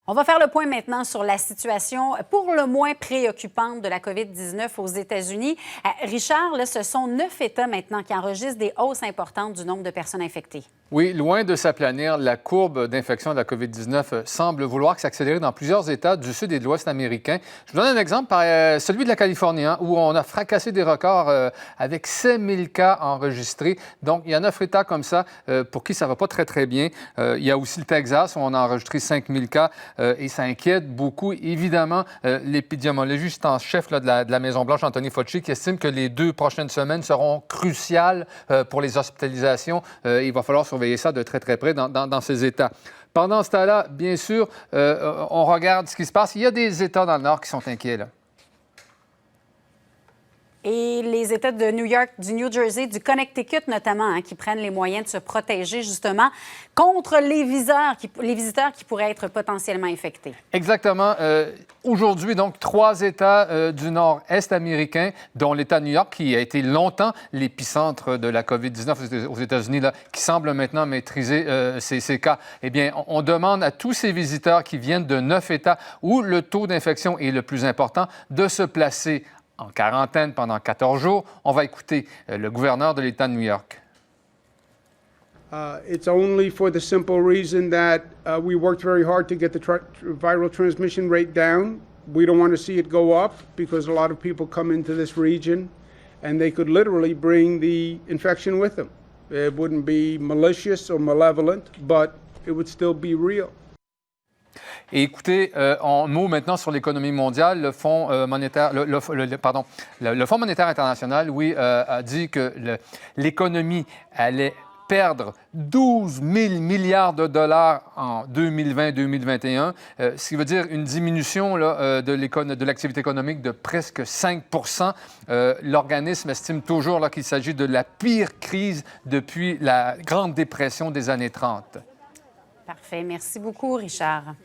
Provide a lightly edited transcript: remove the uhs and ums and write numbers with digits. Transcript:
On va faire le point maintenant sur la situation pour le moins préoccupante de la COVID-19 aux États-Unis. Richard, là, ce sont 9 États maintenant qui enregistrent des hausses importantes du nombre de personnes infectées. Oui, loin de s'aplanir, la courbe d'infection de la COVID-19 semble vouloir s'accélérer dans plusieurs États du sud et de l'ouest américain. Je vous donne un exemple, celui de la Californie, où on a fracassé des records avec 7 000 cas enregistrés. Donc, il y a 9 États comme ça pour qui ça ne va pas très, très bien. Il y a aussi le Texas où on a enregistré 5 000 cas et ça inquiète beaucoup. Évidemment, l'épidémiologiste en chef de la Maison-Blanche, Anthony Fauci, qui estime que les 2 prochaines semaines seront cruciales pour les hospitalisations. Il va falloir surveiller ça de très, très près dans ces États. Pendant ce temps-là, bien sûr, on regarde ce qui se passe. Il y a des États dans le Nord qui sont inquiets, là. Et les États de New York, du New Jersey, du Connecticut notamment, qui prennent les moyens de se protéger justement contre les visiteurs qui pourraient être potentiellement infectés. Exactement. Aujourd'hui, donc, 3 États du nord-est américain, dont l'État de New York, qui a été longtemps l'épicentre de la COVID-19 aux États-Unis, là, qui semble maintenant maîtriser ces cas. Eh bien, on demande à tous ces visiteurs qui viennent de 9 États où le taux d'infection est le plus important de se placer en quarantaine pendant 14 jours. On va écouter le gouverneur de l'État de New York. It's only for the simple reason that we worked very hard to get the viral transmission rate down. We don't want to see it go up because a lot of people come into this region and they could literally bring the infection with them. It wouldn't be malicious or malevolent, but it would still be real. Et écoutez, un mot maintenant sur l'économie mondiale. Le Fonds monétaire, le Fonds monétaire international, oui, a dit que l'économie allait perdre 12 000 milliards de dollars en 2020-2021, ce qui veut dire une diminution là, de l'activité économique de presque 5 L'organisme estime toujours là, qu'il s'agit de la pire crise depuis la Grande Dépression des années 30. Parfait. Merci beaucoup, Richard.